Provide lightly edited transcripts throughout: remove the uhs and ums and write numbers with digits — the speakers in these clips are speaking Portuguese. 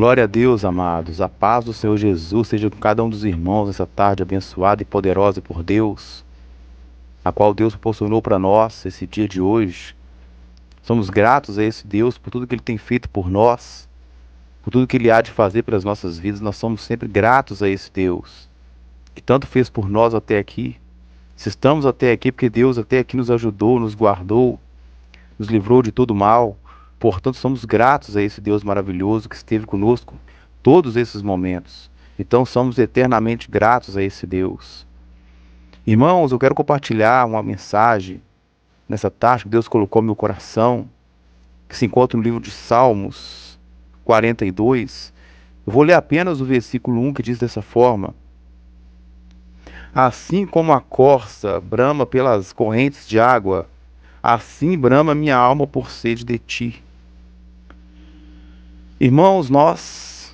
Glória a Deus, amados. A paz do Senhor Jesus seja com cada um dos irmãos nessa tarde abençoada e poderosa por Deus, a qual Deus proporcionou para nós esse dia de hoje. Somos gratos a esse Deus por tudo que Ele tem feito por nós, por tudo que Ele há de fazer pelas nossas vidas. Nós somos sempre gratos a esse Deus, que tanto fez por nós até aqui. Se estamos até aqui, porque Deus até aqui nos ajudou, nos guardou, nos livrou de todo mal. Portanto, somos gratos a esse Deus maravilhoso que esteve conosco todos esses momentos. Então, somos eternamente gratos a esse Deus. Irmãos, eu quero compartilhar uma mensagem nessa tarde que Deus colocou no meu coração, que se encontra no livro de Salmos 42. Eu vou ler apenas o versículo 1 que diz dessa forma: Assim como a corça brama pelas correntes de água, assim brama minha alma por sede de ti. Irmãos, nós,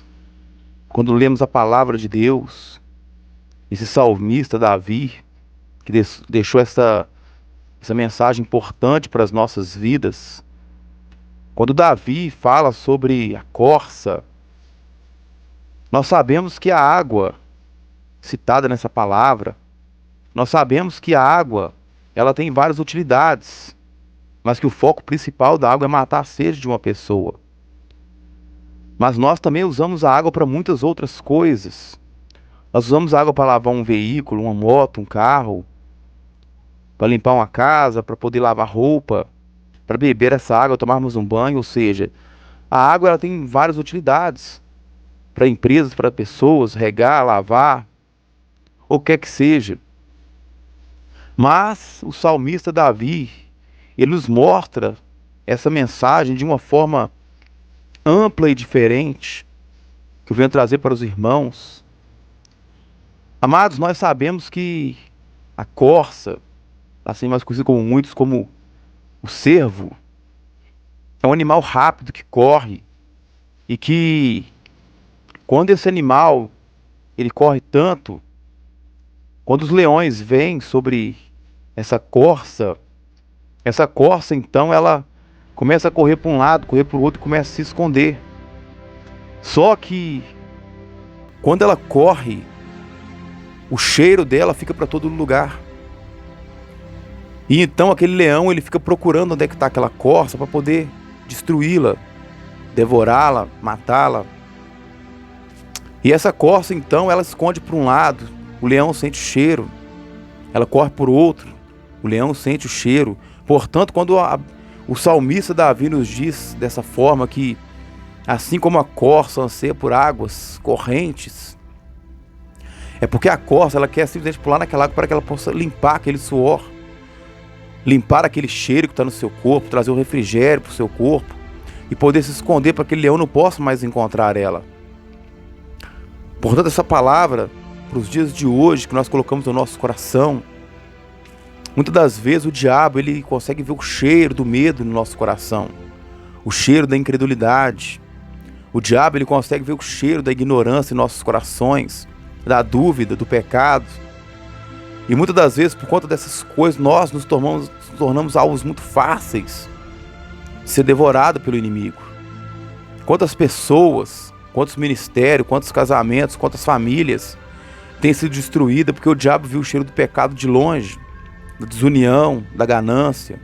quando lemos a palavra de Deus, esse salmista Davi, que deixou essa mensagem importante para as nossas vidas, quando Davi fala sobre a corça, nós sabemos que a água citada nessa palavra, nós sabemos que a água, ela tem várias utilidades, mas que o foco principal da água é matar a sede de uma pessoa. Mas nós também usamos a água para muitas outras coisas. Nós usamos a água para lavar um veículo, uma moto, um carro, para limpar uma casa, para poder lavar roupa, para beber essa água, tomarmos um banho. Ou seja, a água ela tem várias utilidades para empresas, para pessoas, regar, lavar, ou o que quer que seja. Mas o salmista Davi, ele nos mostra essa mensagem de uma forma ampla e diferente, que eu venho trazer para os irmãos. Amados, nós sabemos que a corça, assim mais conhecida como muitos como o cervo, é um animal rápido que corre, e que quando esse animal ele corre tanto, quando os leões vêm sobre essa corça então ela começa a correr para um lado, correr para o outro e começa a se esconder. Só que quando ela corre, o cheiro dela fica para todo lugar. E então aquele leão ele fica procurando onde é que está aquela corça para poder destruí-la, devorá-la, matá-la. E essa corça então ela esconde para um lado, o leão sente o cheiro. Ela corre por outro, o leão sente o cheiro. Portanto, quando o salmista Davi nos diz dessa forma que assim como a corça anseia por águas correntes, é porque a corça ela quer simplesmente pular naquela água para que ela possa limpar aquele suor, limpar aquele cheiro que está no seu corpo, trazer o refrigério para o seu corpo e poder se esconder para que aquele leão não possa mais encontrar ela. Portanto, essa palavra para os dias de hoje que nós colocamos no nosso coração, muitas das vezes o diabo ele consegue ver o cheiro do medo no nosso coração, o cheiro da incredulidade. O diabo ele consegue ver o cheiro da ignorância em nossos corações, da dúvida, do pecado. E muitas das vezes, por conta dessas coisas, nós nos tornamos alvos muito fáceis de ser devorado pelo inimigo. Quantas pessoas, quantos ministérios, quantos casamentos, quantas famílias têm sido destruídas porque o diabo viu o cheiro do pecado de longe, da desunião, da ganância,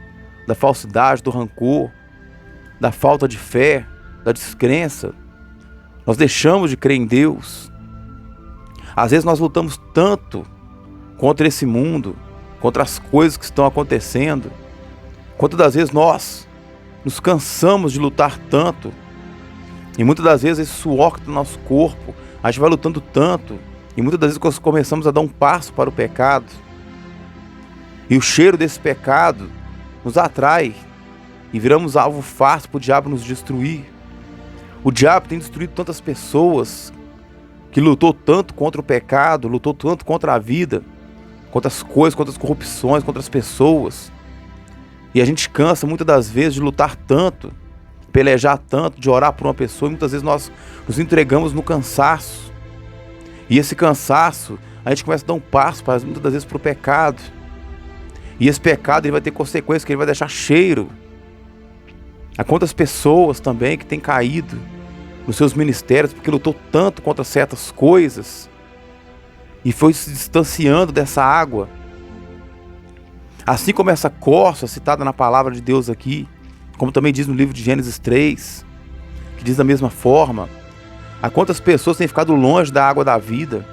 da falsidade, do rancor, da falta de fé, da descrença. Nós deixamos de crer em Deus. Às vezes nós lutamos tanto contra esse mundo, contra as coisas que estão acontecendo. Quantas das vezes nós nos cansamos de lutar tanto, e muitas das vezes esse suor que está no nosso corpo, a gente vai lutando tanto, e muitas das vezes nós começamos a dar um passo para o pecado, e o cheiro desse pecado nos atrai, e viramos alvo fácil para o diabo nos destruir. O diabo tem destruído tantas pessoas, que lutou tanto contra o pecado, lutou tanto contra a vida, contra as coisas, contra as corrupções, contra as pessoas. E a gente cansa muitas das vezes de lutar tanto, pelejar tanto, de orar por uma pessoa, e muitas vezes nós nos entregamos no cansaço. E esse cansaço, a gente começa a dar um passo, muitas das vezes, para o pecado. E esse pecado ele vai ter consequências, que ele vai deixar cheiro. Há quantas pessoas também que têm caído nos seus ministérios, porque lutou tanto contra certas coisas e foi se distanciando dessa água. Assim como essa corça citada na palavra de Deus aqui, como também diz no livro de Gênesis 3, que diz da mesma forma, há quantas pessoas têm ficado longe da água da vida?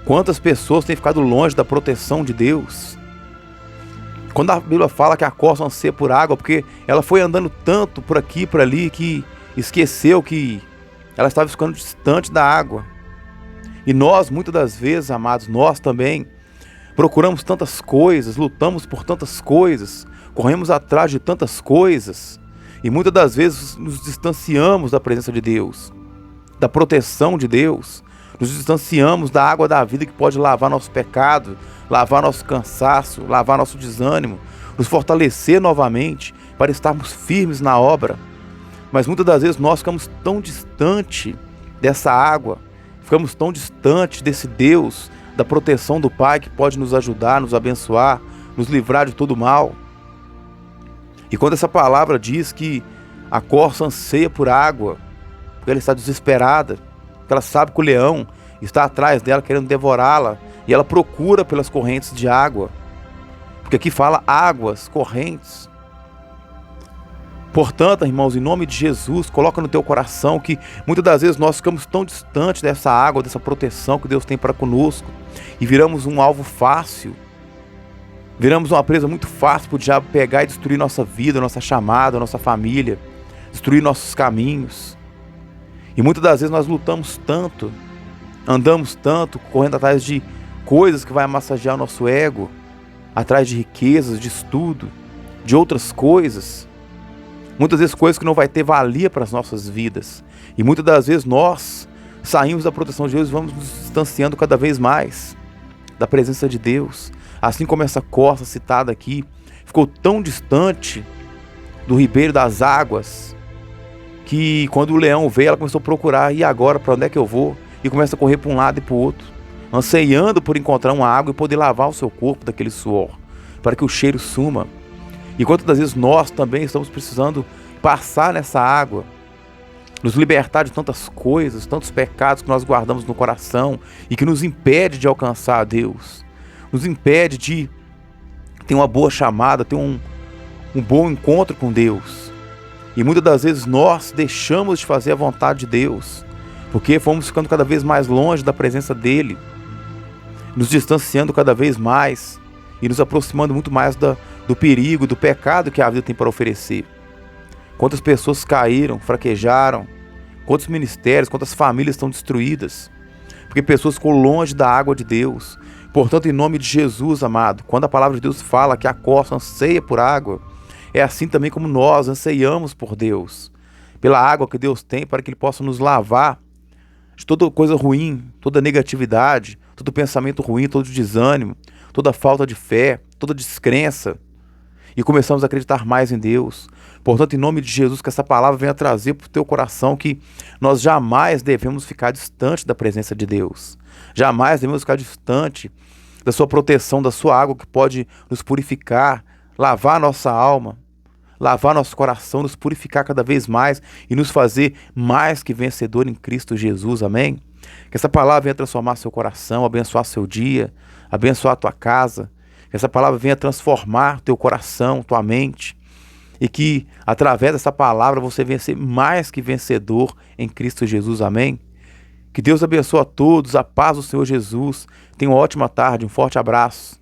Quantas pessoas têm ficado longe da proteção de Deus? Quando a Bíblia fala que a corça anseia por água, porque ela foi andando tanto por aqui e por ali que esqueceu que ela estava ficando distante da água. E nós, muitas das vezes, amados, nós também procuramos tantas coisas, lutamos por tantas coisas, corremos atrás de tantas coisas, e muitas das vezes nos distanciamos da presença de Deus, da proteção de Deus, nos distanciamos da água da vida que pode lavar nosso pecado, lavar nosso cansaço, lavar nosso desânimo, nos fortalecer novamente para estarmos firmes na obra. Mas muitas das vezes nós ficamos tão distante dessa água, ficamos tão distante desse Deus, da proteção do Pai que pode nos ajudar, nos abençoar, nos livrar de todo mal. E quando essa palavra diz que a corça anseia por água, porque ela está desesperada, porque ela sabe que o leão está atrás dela querendo devorá-la, e ela procura pelas correntes de água, porque aqui fala águas, correntes. Portanto, irmãos, em nome de Jesus, coloca no teu coração que muitas das vezes nós ficamos tão distantes dessa água, dessa proteção que Deus tem para conosco, e viramos um alvo fácil, viramos uma presa muito fácil para o diabo pegar e destruir nossa vida, nossa chamada, nossa família, destruir nossos caminhos. E muitas das vezes nós lutamos tanto, andamos tanto, correndo atrás de coisas que vai massagear o nosso ego, atrás de riquezas, de estudo, de outras coisas. Muitas vezes coisas que não vai ter valia para as nossas vidas. E muitas das vezes nós saímos da proteção de Deus e vamos nos distanciando cada vez mais da presença de Deus. Assim como essa corça citada aqui ficou tão distante do ribeiro das águas, que quando o leão veio, ela começou a procurar, e agora, para onde é que eu vou? E começa a correr para um lado e para o outro, anseiando por encontrar uma água e poder lavar o seu corpo daquele suor, para que o cheiro suma. E quantas vezes nós também estamos precisando passar nessa água, nos libertar de tantas coisas, tantos pecados que nós guardamos no coração e que nos impede de alcançar a Deus, nos impede de ter uma boa chamada, ter um bom encontro com Deus. E muitas das vezes nós deixamos de fazer a vontade de Deus, porque fomos ficando cada vez mais longe da presença dEle, nos distanciando cada vez mais e nos aproximando muito mais do perigo, do pecado que a vida tem para oferecer. Quantas pessoas caíram, fraquejaram, quantos ministérios, quantas famílias estão destruídas, porque pessoas ficam longe da água de Deus. Portanto, em nome de Jesus, amado, quando a palavra de Deus fala que a corça anseia por água, é assim também como nós anseiamos por Deus, pela água que Deus tem para que Ele possa nos lavar de toda coisa ruim, toda negatividade, todo pensamento ruim, todo desânimo, toda falta de fé, toda descrença, e começamos a acreditar mais em Deus. Portanto, em nome de Jesus, que essa palavra venha trazer para o teu coração que nós jamais devemos ficar distante da presença de Deus, jamais devemos ficar distante da sua proteção, da sua água que pode nos purificar, lavar nossa alma, lavar nosso coração, nos purificar cada vez mais e nos fazer mais que vencedor em Cristo Jesus, amém? Que essa palavra venha transformar seu coração, abençoar seu dia, abençoar a tua casa, que essa palavra venha transformar teu coração, tua mente, e que através dessa palavra você venha ser mais que vencedor em Cristo Jesus, amém? Que Deus abençoe a todos, a paz do Senhor Jesus. Tenha uma ótima tarde, um forte abraço.